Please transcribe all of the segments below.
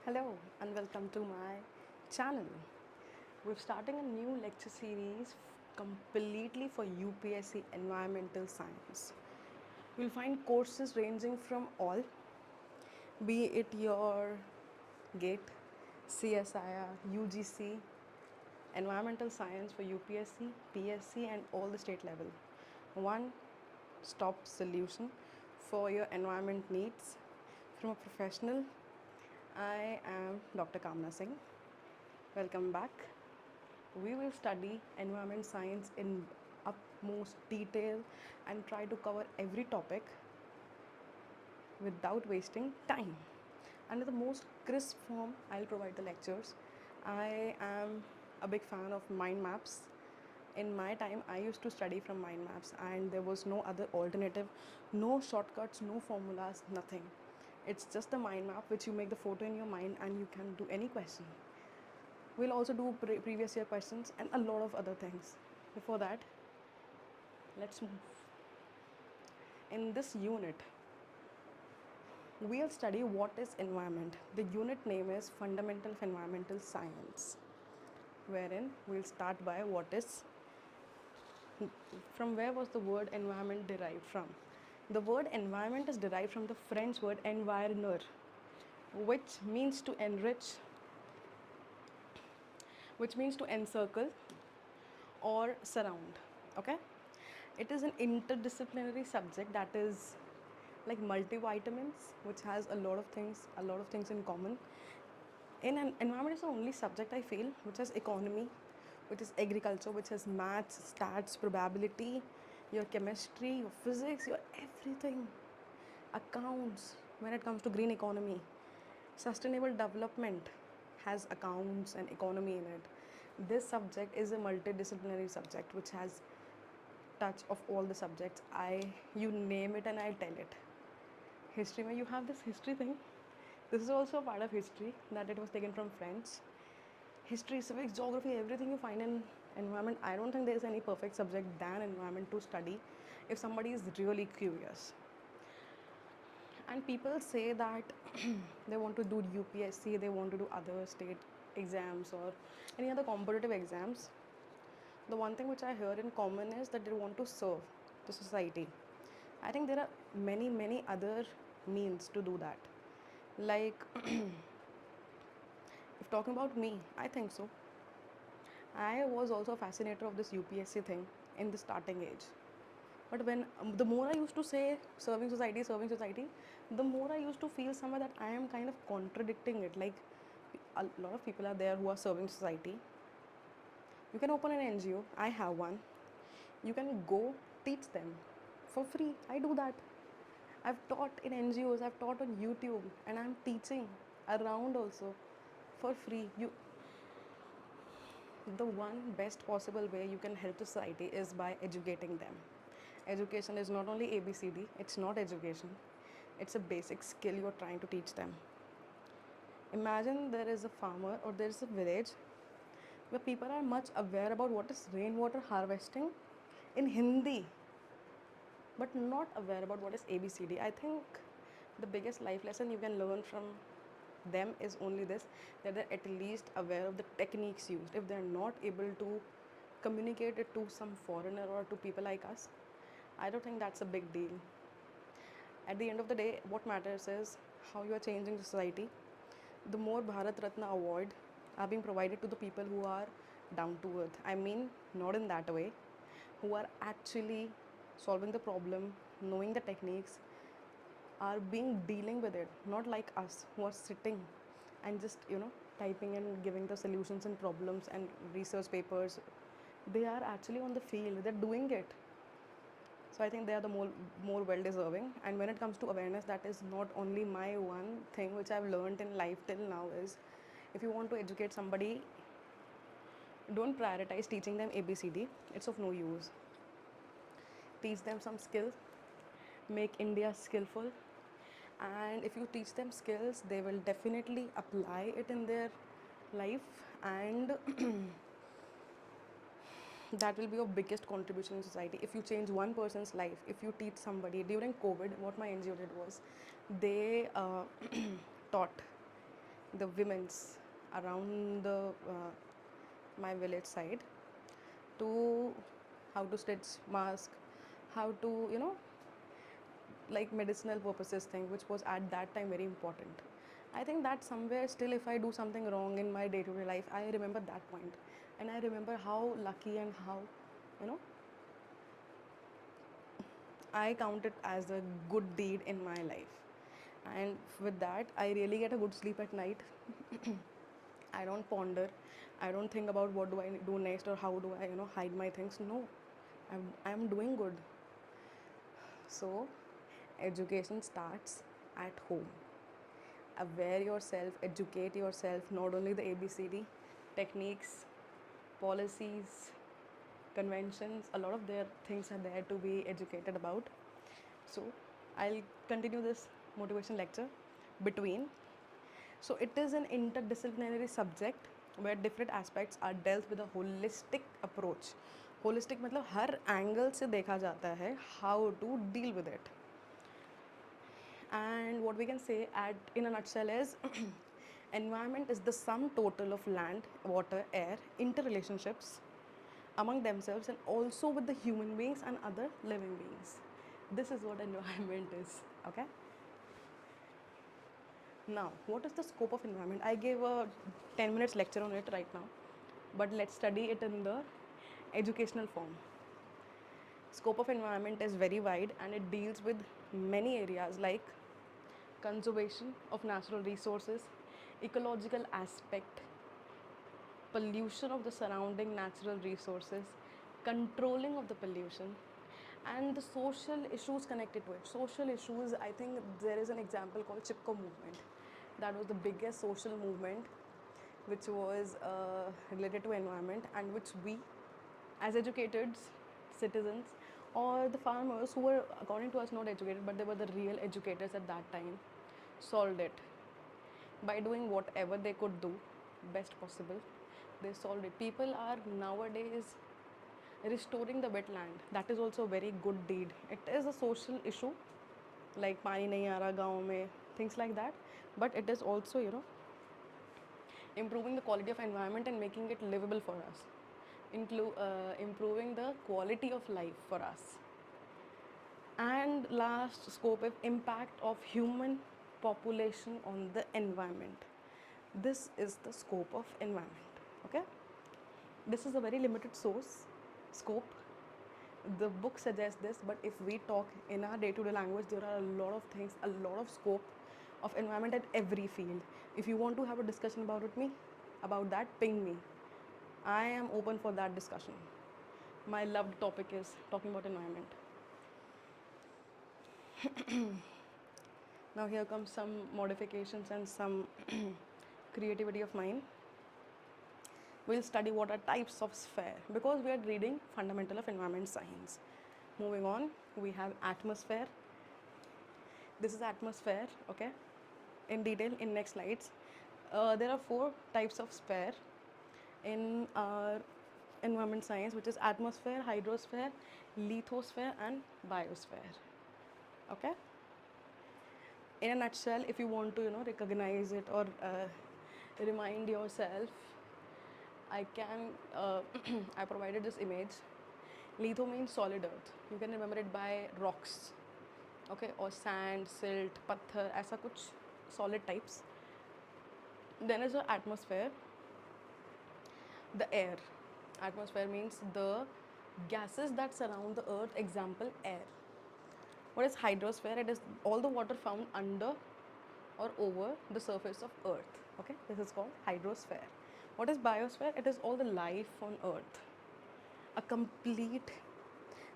Hello and welcome to my channel. We're starting a new lecture series completely for UPSC Environmental Science. You'll find courses ranging from all, be it your GATE, CSIR, UGC, Environmental Science for UPSC, PSC, and all the state level. One stop solution for your environment needs from a professional. I am Dr. Kamna Singh. Welcome back. We will study environment science in utmost detail and try to cover every topic without wasting time. Under the most crisp form, I'll provide the lectures. I am a big fan of mind maps. In my time, I used to study from mind maps, and there was no other alternative, no shortcuts, no formulas, nothing. It's just the mind map which you make the photo in your mind and you can do any question. We'll also do previous year questions and a lot of other things. Before that, let's move. In this unit, we'll study what is environment. The unit name is Fundamental of Environmental Science, wherein we'll start by what is, from where was the word environment derived from. The word environment is derived from the French word environner, which means to enrich, which means to encircle or surround. Okay, it is an interdisciplinary subject that is like multivitamins, which has a lot of things in common. In an environment is the only subject I feel which has economy, which is agriculture, which has maths, stats, probability, your chemistry, your physics, your everything, accounts. When it comes to green economy, sustainable development has accounts and economy in it. This subject is a multidisciplinary subject which has touch of all the subjects. You name it and I'll tell it. History, where you have this history thing, this is also a part of history that it was taken from French. History, civics, geography, everything you find in environment. I don't think there is any perfect subject than environment to study if somebody is really curious. And people say that they want to do UPSC, they want to do other state exams or any other competitive exams. The one thing which I hear in common is that they want to serve the society. I think there are many other means to do that. Like, if talking about me, I think so. I was also a fascinator of this UPSC thing in the starting age. But when the more I used to say serving society, the more I used to feel somewhere that I am kind of contradicting it. Like, a lot of people are there who are serving society. You can open an NGO. I have one. You can go teach them for free. I do that. I've taught in NGOs, I've taught on YouTube, and I'm teaching around also for free. The one best possible way you can help the society is by educating them. Education is not only ABCD, it's not education, it's a basic skill you're trying to teach them. Imagine there is a farmer or there is a village where people are much aware about what is rainwater harvesting in Hindi, but not aware about what is ABCD. I think the biggest life lesson you can learn from them is only this, that they're at least aware of the techniques used. If they're not able to communicate it to some foreigner or to people like us, I don't think that's a big deal. At the end of the day, what matters is how you are changing the society. The more Bharat Ratna award are being provided to the people who are down to earth. I mean, not in that way, who are actually solving the problem, knowing the techniques, are being dealing with it, not like us who are sitting and just typing and giving the solutions and problems and research papers. They are actually on the field, they're doing it. So I think they are the more well deserving. And when it comes to awareness, that is not only my one thing which I've learned in life till now is, if you want to educate somebody, don't prioritize teaching them ABCD. It's of no use. Teach them some skill, make India skillful, and if you teach them skills, they will definitely apply it in their life, and that will be your biggest contribution in society. If you change one person's life, if you teach somebody. During COVID, what my NGO did was, they taught the women's around the my village side to how to stitch mask, how to like medicinal purposes thing, which was at that time very important. I think that somewhere still, if I do something wrong in my day-to-day life, I remember that point, and I remember how lucky and how you know I count it as a good deed in my life. And with that, I really get a good sleep at night. I don't ponder. I don't think about what do I do next or how do I, hide my things. No, I'm doing good. So, education starts at home. Aware yourself, educate yourself, not only the ABCD, techniques, policies, conventions, a lot of their things are there to be educated about. So, I'll continue this motivation lecture between. So, it is an interdisciplinary subject where different aspects are dealt with a holistic approach. Holistic मतलब हर angle से देखा जाता है how to deal with it. And what we can say at in a nutshell is environment is the sum total of land, water, air, interrelationships among themselves and also with the human beings and other living beings. This is what environment is. Okay. Now, what is the scope of environment? I gave a 10 minutes lecture on it right now, but let's study it in the educational form. Scope of environment is very wide and it deals with many areas like conservation of natural resources, ecological aspect, pollution of the surrounding natural resources, controlling of the pollution, and the social issues connected to it. Social issues, I think there is an example called Chipko movement. That was the biggest social movement which was related to environment and which we as educated citizens or the farmers who were according to us not educated but they were the real educators at that time solved it by doing whatever they could do best possible. They solved it. People are nowadays restoring the wetland. That is also a very good deed. It is a social issue like pani nahi aa raha gaon mein, things like that, but it is also improving the quality of environment and making it livable for us, improving the quality of life for us. And last scope of impact of human population on the environment. This is the scope of environment. Okay, this is a very limited scope. The book suggests this, but if we talk in our day-to-day language, there are a lot of things, a lot of scope of environment at every field. If you want to have a discussion about that, ping me. I am open for that discussion. My loved topic is talking about environment. Now here comes some modifications and some creativity of mine. We'll study what are types of sphere because we are reading fundamental of environment science. Moving on, we have atmosphere. This is atmosphere, okay, in detail in next slides. There are 4 types of sphere in our environment science, which is atmosphere, hydrosphere, lithosphere and biosphere. Okay, in a nutshell, if you want to recognize it or remind yourself, I can I provided this image. Litho means solid earth. You can remember it by rocks, okay, or sand, silt, patthar, ऐसा कुछ solid types. Then is the atmosphere, the air. Atmosphere means the gases that surround the earth, example air. What is hydrosphere? It is all the water found under or over the surface of earth. Okay, this is called hydrosphere. What is biosphere? It is all the life on earth. A complete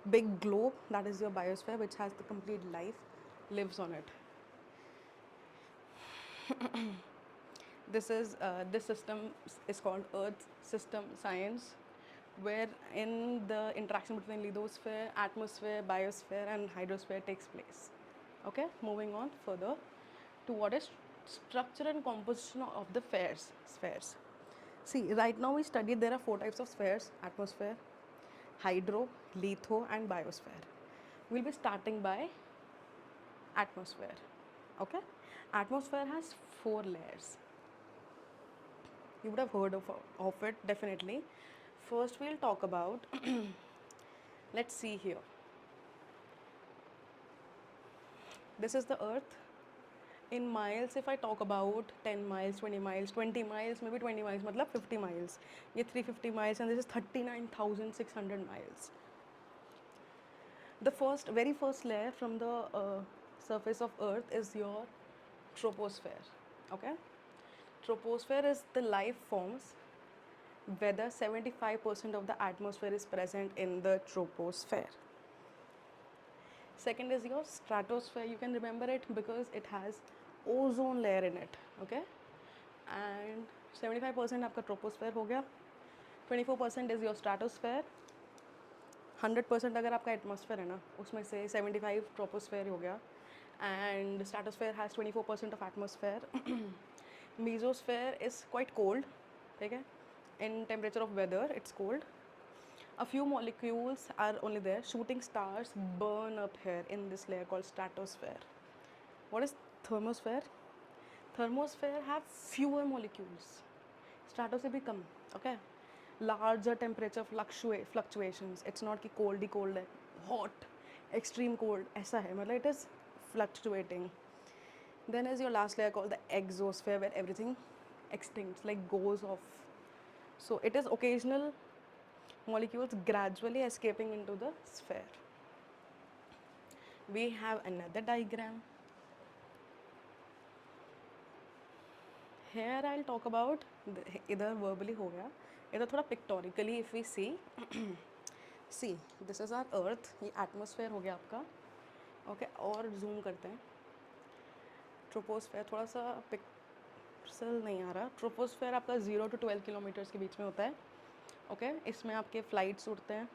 big globe, that is your biosphere, which has the complete life, lives on it. This system is called Earth System Science, where in the interaction between lithosphere, atmosphere, biosphere and hydrosphere takes place. Okay, moving on further to what is structure and composition of the spheres. See, right now we studied there are 4 types of spheres: atmosphere, hydro, litho and biosphere. We'll be starting by atmosphere. Okay, atmosphere has 4 layers. You would have heard of it definitely. First, we'll talk about, let's see here. This is the Earth. In miles, if I talk about 10 miles, 20 miles, 20 miles, maybe 20 miles, मतलब 50 miles. ये 350 miles and this is 39,600 miles. The very first layer from the surface of Earth is your troposphere. Okay? Troposphere is the life forms whether 75% of the atmosphere is present in the troposphere. Second is your stratosphere. You can remember it because it has ozone layer in it. Okay? And 75% आपका troposphere हो गया. 24% is your stratosphere. 100% अगर आपका atmosphere है ना, उसमें से 75 troposphere हो गया. And stratosphere has 24% of atmosphere. Mesosphere is quite cold. ठीक है, in temperature of whether it's cold. A few molecules are only there. Shooting stars burn up here in this layer called stratosphere. What is thermosphere? Thermosphere have fewer molecules. Strato से भी कम. Okay. Larger temperature fluctuations. It's not कि cold ही cold है. Hot, extreme cold. ऐसा है. मतलब it is fluctuating. Then is your last layer called the exosphere where everything extincts, like goes off. So it is occasional molecules gradually escaping into the sphere. We have another diagram. Here I'll talk about, इधर verbally हो गया, इधर थोड़ा pictorially if we see. See, this is our earth. ये atmosphere हो गया आपका. Okay, और zoom करते हैं. Troposphere थोड़ा सा पिक्सल नहीं आ रहा. Troposphere आपका 0 to 12 किलोमीटर्स के बीच में होता है. Okay, इसमें आपके फ्लाइट्स उड़ते हैं.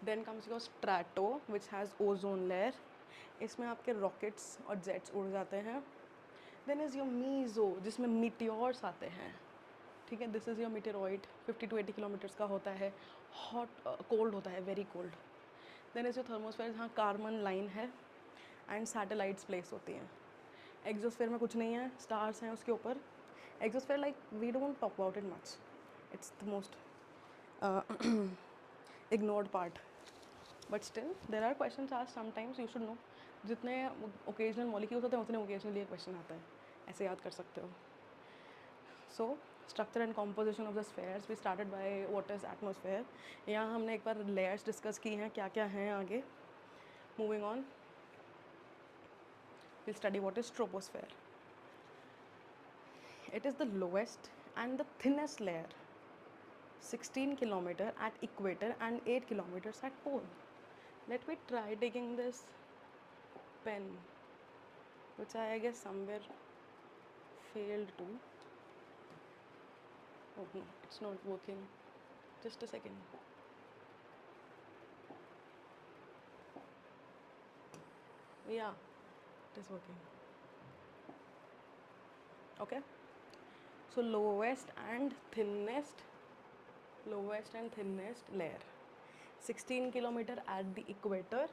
Then comes your strato which has ozone layer. इसमें आपके रॉकेट्स और जेट्स उड़ जाते हैं. Then is your meso जिसमें मीटियोर्स आते हैं. ठीक है, this is your meteoroid. 50 to 80 kilometres का होता है. हॉट कोल्ड होता है, very cold. Then is your thermosphere जहाँ कार्बन लाइन है एंड सैटेलाइट्स प्लेस होती हैं. एक्सोस्फेयर में कुछ नहीं है, स्टार्स हैं उसके ऊपर. Exosphere like we don't talk about it much. It's the most ignored part, but still there are questions asked sometimes. You should know. जितने occasional molecules होते हैं उतने occasionally ये question आता है. ऐसे याद कर सकते हो. So structure and composition of the spheres. We started by what is atmosphere. यहाँ हमने एक बार layers discuss की हैं, क्या क्या हैं आगे. Moving on, we'll study what is troposphere. It is the lowest and the thinnest layer. 16 kilometer at equator and 8 kilometers at pole. Let me try taking this pen, which I guess somewhere failed to. Oh no, it's not working. Just a second. Yeah, it is working. Okay. So lowest and thinnest layer. 16 kilometer at the equator,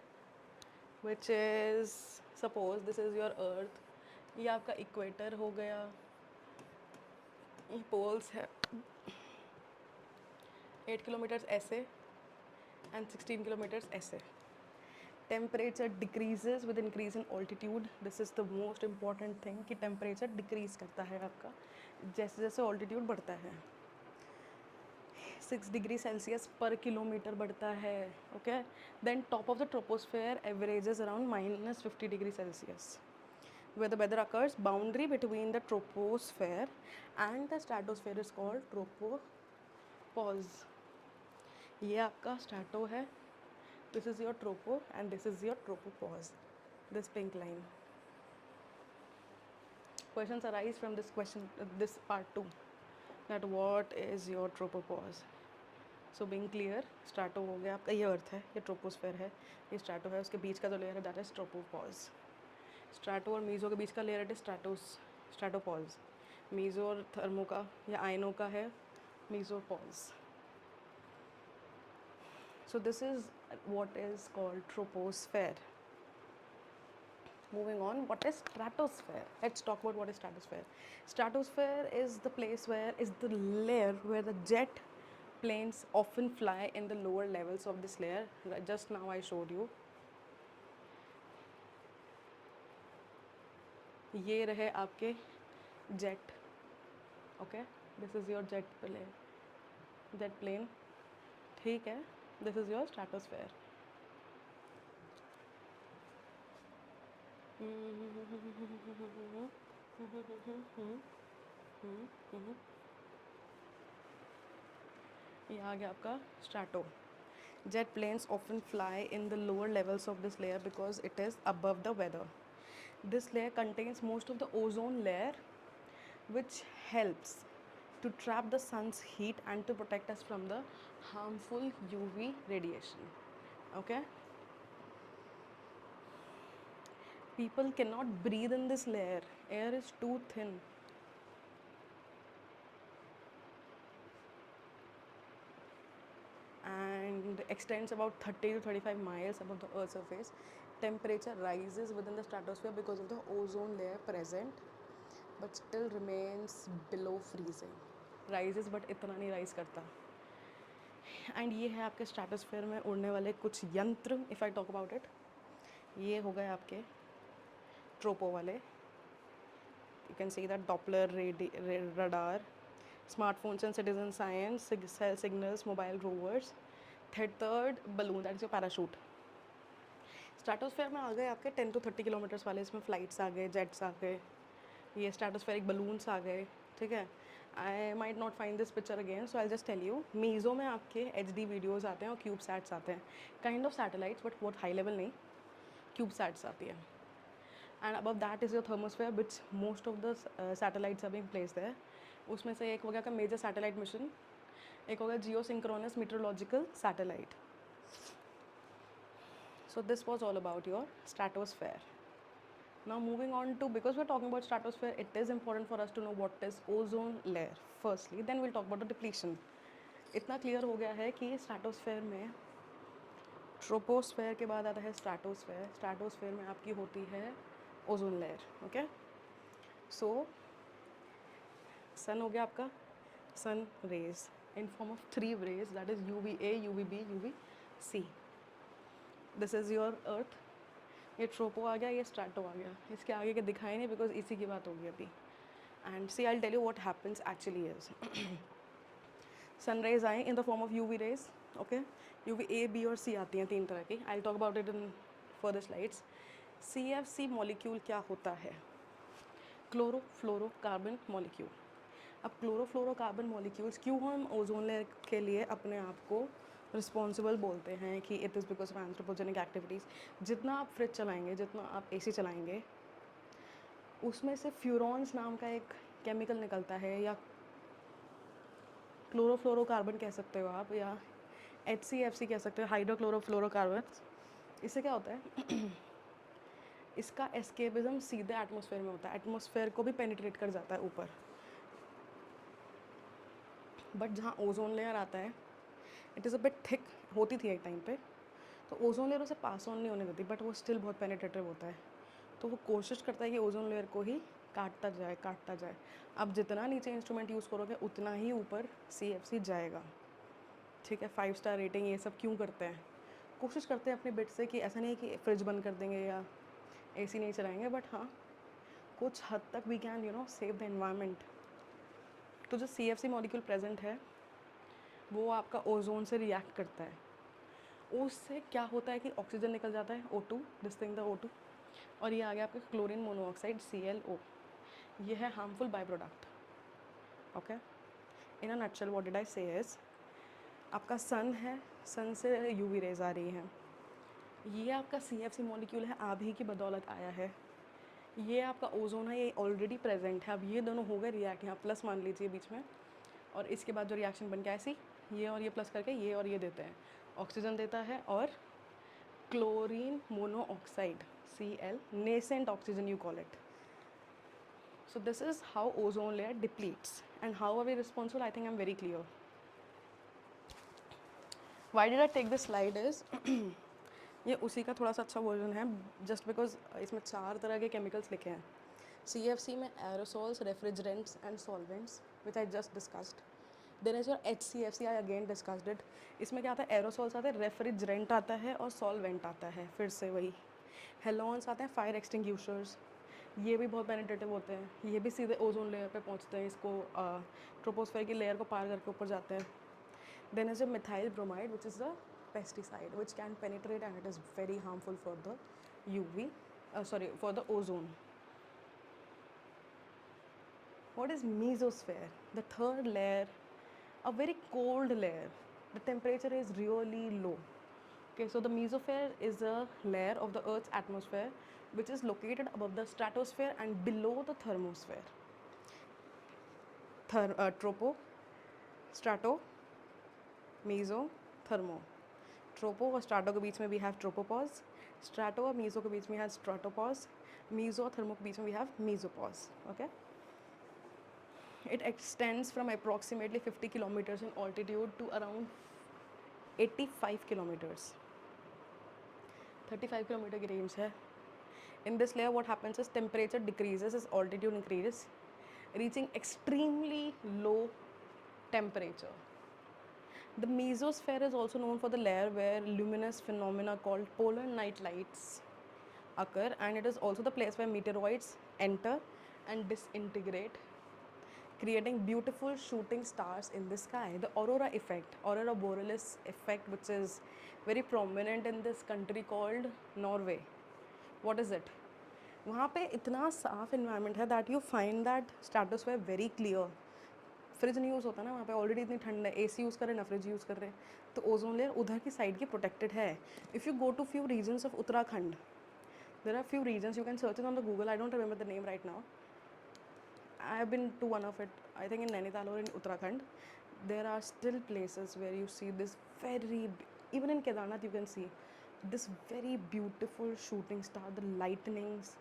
which is, suppose this is your earth. ये आपका equator हो गया. ये poles है 8 kilometers ऐसे and 16 kilometers ऐसे. Temperature decreases with increase in altitude. This is the most important thing कि temperature decrease करता है आपका जैसे जैसे altitude बढ़ता है. 6 degree Celsius per kilometer बढ़ता है. Okay, then top of the troposphere averages around minus 50 degree Celsius, where the weather occurs. Boundary between the troposphere and the stratosphere is called tropopause. ये आपका strato है. This is your tropo and this is your tropopause. This pink line. Questions arise from this question, this part too. That what is your tropopause? So being clear, strato हो गया आपका, ये अर्थ है, ये troposphere है, ये strato है. उसके बीच का जो लेयर है दैट इज ट्रोपोपॉज. स्ट्रैटो और मीज़ो के बीच का लेयर है स्ट्रैटोपॉज. मीज़ो और थर्मो का या आयनों का है mesopause. So this is what is called troposphere. Moving on, what is stratosphere? Let's talk about what is stratosphere. Stratosphere is the place where is the layer where the jet planes often fly in the lower levels of this layer. Just now I showed you. ये रहे आपके jet. Okay, this is your jet plane. ठीक है, this is your stratosphere. ये आ गया आपका strato. Jet planes often fly in the lower levels of this layer because it is above the weather. This layer contains most of the ozone layer, which helps to trap the sun's heat and to protect us from the harmful UV radiation. Okay? People cannot breathe in this layer. Air is too thin. And extends about 30 to 35 miles above the Earth's surface. Temperature rises within the stratosphere because of the ozone layer present, but still remains below freezing. Rises but इतना नहीं rise करता. And ये है आपके stratosphere में उड़ने वाले कुछ यंत्र. If I talk about it, ये हो गए आपके ट्रोपो वाले. You can see that Doppler radar, smartphones and citizen science, cell signals, mobile rovers. Third, balloon, that is your parachute. Stratosphere में आ गए आपके 10 to 30 किलोमीटर्स वाले. इसमें फ्लाइट्स आ गए, जेट्स आ गए, ये स्ट्रेटोस्फेरिक बलून्स आ गए. ठीक है, I might not find this picture again, so I just tell you. Meso में आपके HD वीडियोज़ आते हैं और क्यूब सैट्स आते हैं, काइंड ऑफ सैटेलाइट्स, बट बहुत हाई लेवल नहीं. क्यूब सैट्स आती है. And above that is your thermosphere, which most of the satellites are being placed there. उसमें से एक हो गया का मेजर सैटेलाइट मिशन, एक हो गया geosynchronous meteorological satellite. So this was all about your stratosphere. Now moving on to, because we're talking about stratosphere, it is important for us to know what is ozone layer firstly, then we'll talk about the depletion. इतना clear हो गया है कि stratosphere में troposphere के बाद आता है स्ट्रेटोस्फेयर. स्ट्रेटोस्फेयर में आपकी होती है ozone layer. Okay, so sun हो गया आपका, sun rays in form of 3 rays, that is UVA, UVB, UVC. This is your earth. ये ट्रोपो आ गया, ये स्ट्रेटो आ गया. इसके आगे के दिखाई नहीं बिकॉज इसी की बात होगी अभी. And see I tell you what happens actually is. Sunrays आए in the form of UV rays. Okay, UVA, B और C आती हैं 3 तरह की. I talk about it in further slides. CFC molecule क्या होता है? Chlorofluorocarbon molecule. अब क्लोरोफ्लोरोकार्बन मॉलिक्यूल्स क्यों हम ओजोन लेयर के लिए अपने आप को रिस्पॉन्सिबल बोलते हैं कि it is because of anthropogenic activities. जितना आप फ्रिज चलाएंगे, जितना आप AC चलाएंगे, उसमें से फ्यूरॉन्स नाम का एक केमिकल निकलता है, या क्लोरोफ्लोरोकार्बन कह सकते हो आप, या HCFC कह सकते हो, हाइड्रोक्लोरोफ्लोरोकार्बन. इससे क्या होता है इसका एस्केपिज्म सीधे एटमॉस्फेयर में होता है. एटमॉस्फेयर को भी पेनिट्रेट कर जाता है ऊपर. बट जहाँ ओजोन लेयर आता है, it is a bit thick. होती थी एक टाइम पे, तो ओजोन लेयर उसे पास ऑन नहीं होने देती, बट वो स्टिल बहुत पेनिट्रेटिव होता है. तो वो कोशिश करता है कि ओजोन लेयर को ही काटता जाए. अब जितना नीचे इंस्ट्रूमेंट यूज़ करोगे उतना ही ऊपर CFC जाएगा. ठीक है, 5 स्टार रेटिंग ये सब क्यों करते हैं? कोशिश करते हैं अपने बिट से कि ऐसा नहीं है कि फ्रिज बंद कर देंगे या AC नहीं चलाएंगे, बट हाँ कुछ हद तक we can save the environment. तो जो CFC मॉलिक्यूल प्रेजेंट है वो आपका ओजोन से रिएक्ट करता है. उससे क्या होता है कि ऑक्सीजन निकल जाता है, O2, this thing the O2, और ये आ गया आपका क्लोरीन मोनोऑक्साइड ClO. ये है harmful by product. Okay, in a nutshell what did I से इज, आपका सन है, सन से UV रेज आ रही हैं. ये आपका CFC मॉलिक्यूल है, आप ही की बदौलत आया है. ये आपका ओजोन है, ये ऑलरेडी प्रेजेंट है. अब ये दोनों हो गए रिएक्ट, यहाँ प्लस मान लीजिए बीच में, और इसके बाद जो रिएक्शन बन गया ऐसी, ये और ये प्लस करके ये और ये देते हैं, ऑक्सीजन देता है और chlorine monoxide Cl, nascent oxygen you call it. So this is how ozone layer depletes. And how are we responsible? I think I'm very clear. Why did I take this slide is ये उसी का थोड़ा सा अच्छा version है, just because इसमें 4 तरह के केमिकल्स लिखे हैं। CFC में aerosols, refrigerants and solvents which I just discussed. Then is your HCFC, I again discussed it. इसमें क्या आता है, एरोसोल्स आते हैं, रेफ्रिजरेंट आता है और सॉल्वेंट आता है, फिर से वही। हेलोन्स आते हैं, फायर एक्सटिंग्यूशर्स, ये भी बहुत पेनिट्रेटिव होते हैं, ये भी सीधे ओजोन लेयर पे पहुंचते हैं, इसको ट्रोपोस्फेयर की लेयर को पार करके ऊपर जाते हैं। Then is a methyl bromide which is a pesticide which can penetrate and it is very harmful for the UV, for the ozone. What is mesosphere? The third layer, a very cold layer. The temperature is really low. Okay, so the mesosphere is a layer of the Earth's atmosphere which is located above the stratosphere and below the thermosphere. Tropo, strato, meso, thermo. ट्रोपो और स्ट्राटो के बीच में we have tropopause, स्ट्राटो और मीज़ो के बीच में है स्ट्राटोपॉज, मीज़ो और थर्मो के बीच में we have mesopause. Okay, it extends from approximately 50 kilometres in altitude to around 85 kilometres, 35 kilometre की रेंज है. In this layer what happens is temperature decreases as altitude increases, reaching extremely low temperature. The mesosphere is also known for the layer where luminous phenomena called polar night lights occur, and it is also the place where meteoroids enter and disintegrate, creating beautiful shooting stars in the sky. The aurora effect, aurora borealis effect, which is very prominent in this country called Norway. What is it? वहाँ पे इतना साफ environment है that you find that stratosphere very clear. Fridge नहीं use होता ना वहाँ पे, ऑलरेडी इतनी ठंड है, AC यूज़ कर रहे हैं ना फ्रिज यूज़ कर रहे हैं, तो ओजोन लेयर उधर की साइड की प्रोटेक्टेड है. If you go to few regions of Uttarakhand, there are few regions, you can search it on the Google, I don't remember the name right now. I have been to one of it, I think in Nainital or in Uttarakhand. There are still places where you see this very, even in Kedarnath you can see this very beautiful shooting star, the lightnings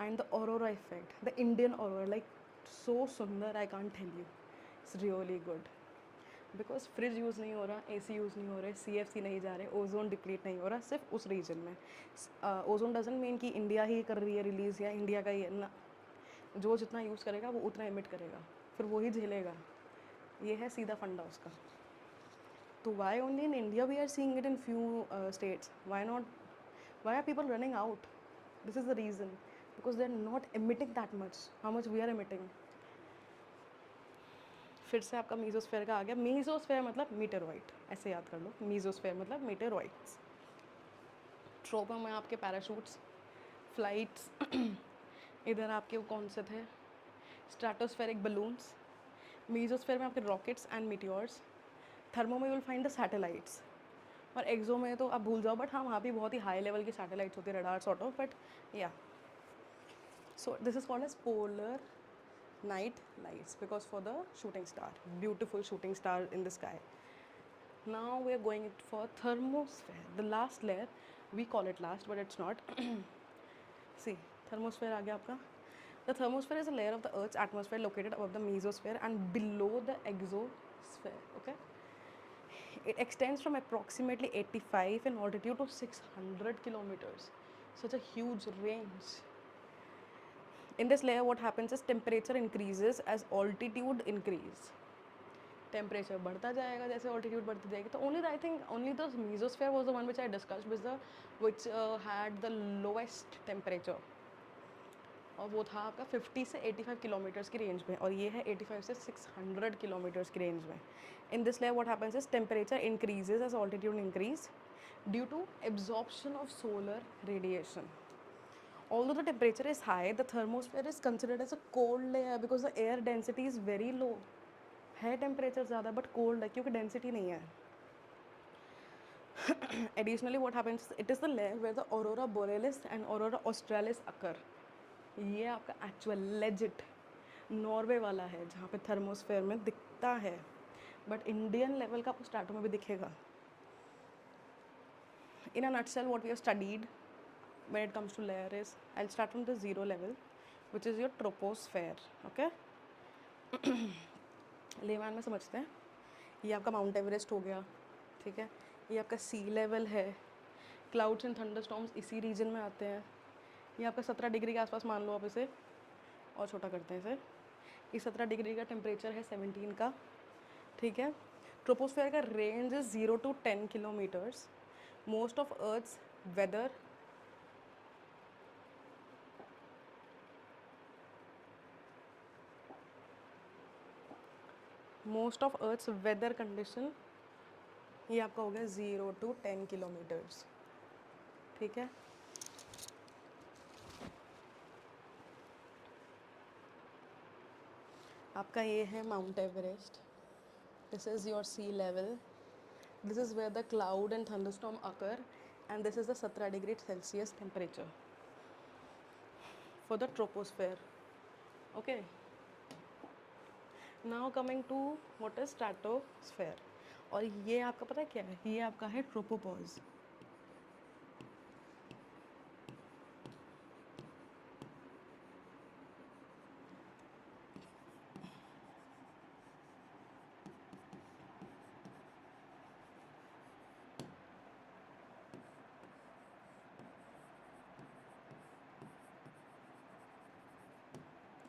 and the aurora effect, the Indian aurora, like so sundar, I can't tell you. It's really good. Because fridge use नहीं हो रहा, AC use नहीं हो रहा, CFC नहीं जा रहे, ozone deplete नहीं हो रहा सिर्फ उस रीजन में. ओजोन डजंट मीन कि इंडिया ही कर रही है रिलीज़ या इंडिया का ही है ना. जो जितना यूज़ करेगा वो उतना एमिट करेगा, फिर वही झेलेगा. ये है सीधा फंडा उसका. तो why only in India we are seeing it in few states, why not, why are people running out? This is the reason, because they are not emitting that much how much we are emitting. फिर से आपका mesosphere का आ गया. Mesosphere मतलब मीटेरॉइड, ऐसे याद कर लो. Mesosphere मतलब मीटेरॉइड्स. ट्रोपो में आपके पैराशूट्स, फ्लाइट्स. इधर आपके वो कौन से थे, स्ट्रेटोस्फेरिक बलून्स. मीजोस्फेयर में आपके रॉकेट्स एंड मीटियोर्स. थर्मो में विल फाइंड द सैटेलाइट्स. और एक्सो में तो आप भूल जाओ, बट हाँ वहाँ भी बहुत ही हाई लेवल की सैटेलाइट्स होती है, radar sort of, but yeah. So this is called as polar night lights because for the shooting star, beautiful shooting star in the sky. Now we are going for thermosphere, the last layer. We call it last but it's not. See, thermosphere आ गया आपका. The thermosphere is a layer of the Earth's atmosphere located above the mesosphere and below the exosphere. Okay, it extends from approximately 85 in altitude to 600 kilometers. Such a huge range. In this layer what happens is temperature increases as altitude increase. Temperature बढ़ता जाएगा जैसे altitude बढ़ती जाएगी. तो only I think only the mesosphere was the one which I discussed which had the lowest temperature, और वो था आपका 50 से 85 किलोमीटर्स की रेंज में, और ये है 85 से 600 किलोमीटर्स की रेंज में. In this layer what happens is temperature increases as altitude increase due to absorption of solar radiation. Although the temperature is high, the thermosphere is considered as a cold layer because the air density is very low. है temperature ज़्यादा but cold है क्योंकि density नहीं है. Additionally what happens, it is the layer where the aurora borealis and aurora australis occur. ये आपका actual legit Norway वाला है जहाँ पे थर्मोस्फेयर में दिखता है, बट इंडियन लेवल का आपको स्टार्टो में भी दिखेगा. In a nutshell what we have studied when it comes to layer is, I'll start from the zero level which is your troposphere. Okay, layman में समझते हैं. ये आपका माउंट एवरेस्ट हो गया, ठीक है. ये आपका सी लेवल है, क्लाउड्स एंड थंडरस्टॉर्म्स इसी रीजन में आते हैं। ये आपका 17 डिग्री के आसपास मान लो आप इसे, और छोटा करते हैं इसे। ये 17 डिग्री का टेम्परेचर है 17 का, ठीक है। ट्रोपोस्फेयर का range is 0 to 10 kilometres. Most of earth's weather condition ये आपका हो गया 0 to 10 किलोमीटर्स, ठीक है। आपका ये है Mount Everest. This is your sea level. This is where the cloud and thunderstorm occur, and this is the 17 degree Celsius temperature for the troposphere, okay. Now coming to what is stratosphere, और ये आपका पता है क्या है, ये आपका है ट्रोपोपॉज।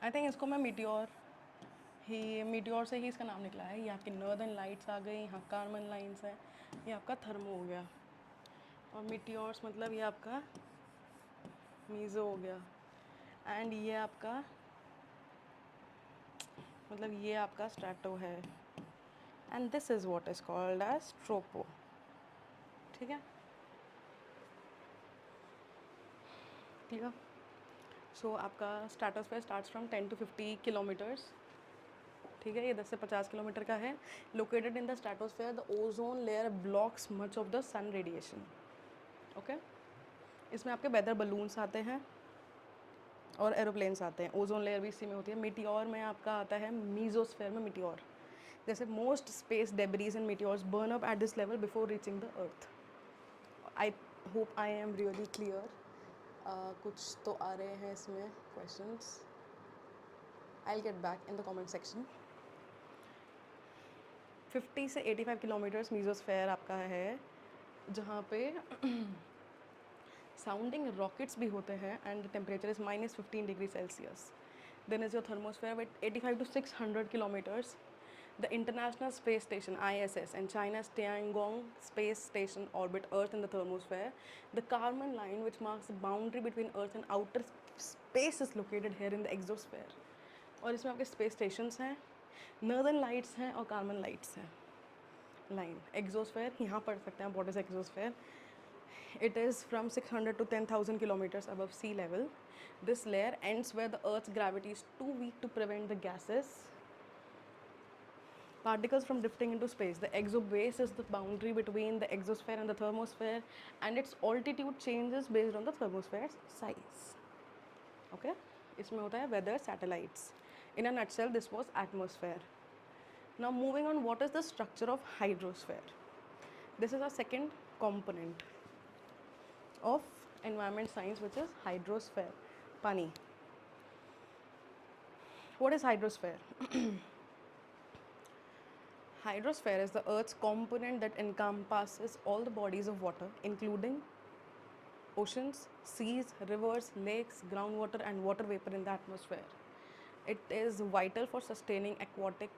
आई थिंक इसको मैं मीटियोर से ही इसका नाम निकला है। ये आपकी नॉर्दर्न लाइट्स आ गई, यहाँ कार्बन लाइन्स है, ये आपका थर्मो हो गया, और मीटियोर्स मतलब ये आपका मीज़ो हो गया, एंड ये आपका मतलब ये आपका स्ट्रैटो है, and this is what is called as tropo, ठीक है, क्लियर। सो आपका stratosphere starts from 10 to 50 kilometres, ठीक है। ये 10 से 50 किलोमीटर का है। Located in the stratosphere the ozone layer blocks much of the sun radiation, okay. इसमें आपके वेदर बलून्स आते हैं और एरोप्लेन्स आते हैं। ओजोन लेयर भी इसी में होती है। मीटियोर में आपका आता है मीजोस्फेयर में मीटियोर, जैसे most space debris and meteors burn up at this level before reaching the earth. I hope I am really clear. कुछ तो आ रहे हैं इसमें questions, I will get back in the comment section. 50 से 85 kilometres mesosphere आपका है, जहाँ पे साउंडिंग रॉकेट्स भी होते हैं, and temperature is -15 degree Celsius. Then is your thermosphere with 85 to 600 kilometers. The International Space Station ISS and China's Tiangong Space Station orbit Earth in the thermosphere. The Kármán line, which marks the boundary between Earth and outer space, is located here in the exosphere. और इसमें आपके space stations हैं, northern lights हैं और carbon lights हैं। Line exosphere यहाँ पढ़ सकते हैं, what is exosphere. It is from 600 to 10,000 kilometers above sea level. This layer ends where the Earth's gravity is too weak to prevent the gases, particles from drifting into space. The exobase is the boundary between the exosphere and the thermosphere, and its altitude changes based on the thermosphere's size. Okay? इसमें होता है weather satellites. In a nutshell, this was atmosphere. Now moving on, what is the structure of hydrosphere? This is our second component of environment science, which is hydrosphere, pani. What is hydrosphere? Hydrosphere is the Earth's component that encompasses all the bodies of water, including oceans, seas, rivers, lakes, groundwater, and water vapor in the atmosphere. It is vital for sustaining aquatic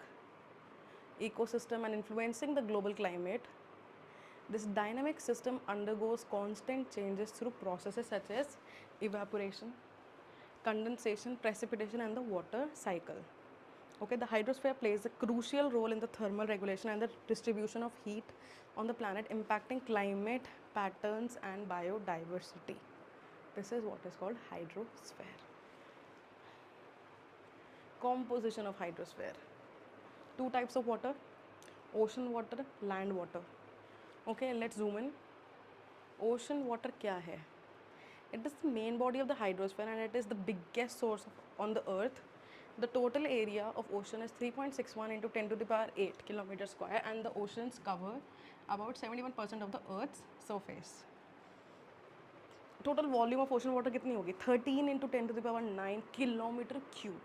ecosystem and influencing the global climate. This dynamic system undergoes constant changes through processes such as evaporation, condensation, precipitation, and the water cycle. Okay, the hydrosphere plays a crucial role in the thermal regulation and the distribution of heat on the planet, impacting climate patterns and biodiversity. This is what is called hydrosphere. Composition of hydrosphere. Two types of water: ocean water, land water. Okay, let's zoom in. Ocean water क्या है? It is the main body of the hydrosphere and it is the biggest source on the earth. The total area of ocean is 3.61 into 10 to the power 8 kilometers square, and the oceans cover about 71% of the earth's surface. Total volume of ocean water कितनी होगी? 13 into 10 to the power 9 kilometer cube.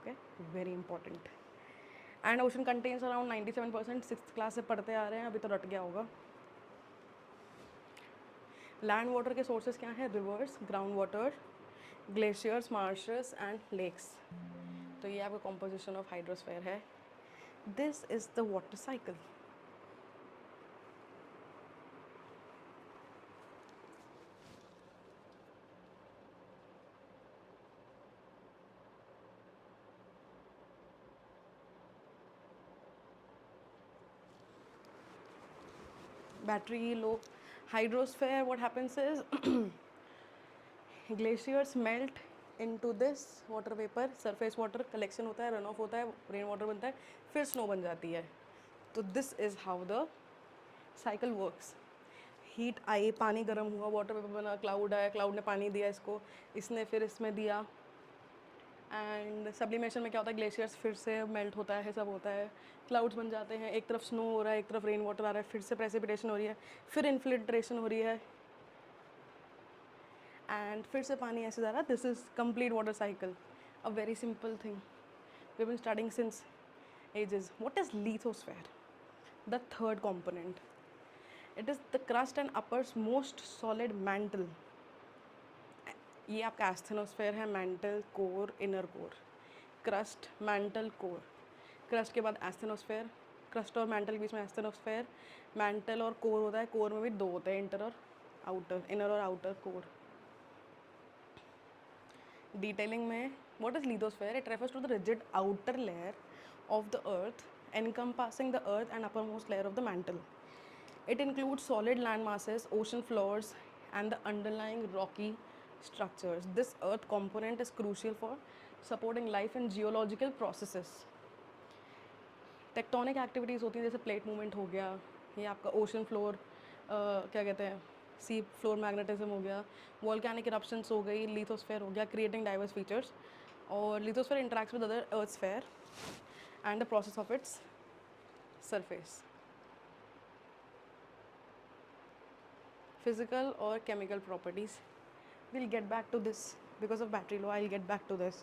Okay, very important. And ocean contains around 97%. 6th class से पढ़ते आ रहे हैं, अभी तो रट गया होगा. लैंड वाटर के सोर्सेज क्या हैं? Rivers, ground water, glaciers, marshes and lakes. तो ये आपका कॉम्पोजिशन ऑफ हाइड्रोस्फेयर है. This is the water cycle. Battery low hydrosphere, what happens is glaciers melt into this water vapor, surface water collection होता है, runoff होता है, rain water बनता है, फिर snow बन जाती है. तो this is how the cycle works. Heat आई, पानी गर्म हुआ, वाटर वेपर बना, क्लाउड आया, क्लाउड ने पानी दिया इसको, इसने फिर इसमें दिया. एंड सब्लिमेशन में क्या होता है? ग्लेशियर्स फिर से मेल्ट होता है, सब होता है, क्लाउड्स बन जाते हैं, एक तरफ स्नो हो रहा है, एक तरफ रेन वाटर आ रहा है, फिर से प्रेसिपिटेशन हो रही है, फिर इन्फिल्ट्रेशन हो रही है, एंड फिर से पानी ऐसे जा रहा है. This is complete water cycle. A very simple thing we been studying since ages. What is lithosphere? The third component. It is the crust and uppermost solid mantle. ये आपका एस्थेनोस्फेयर है, mental, core, inner core. Crust, mental, core. Crust के बाद asthenosphere, crust और mental के बीच में asthenosphere, mental और कोर होता है, कोर में भी दो होते हैं, इंटर और आउटर, इनर और आउटर कोर. डिटेलिंग में what is lithosphere? It refers to the rigid outer layer of the earth encompassing the earth and uppermost layer of the mantle. It includes solid land masses, ocean floors and the underlying rocky structures. This earth component is crucial for supporting life and geological processes. Tectonic activities होती हैं, जैसे plate movement हो गया, ये आपका ocean floor, क्या कहते हैं, सी फ्लोर मैग्नेटिज्म हो गया, वॉल्केनिक इरप्शंस हो गई, लिथोस्फेयर हो गया, क्रिएटिंग डाइवर्स फीचर्स. और lithosphere interacts with other earthsphere and the process of its surface. Physical or chemical properties. We'll get back to this because of battery low. I'll get back to this.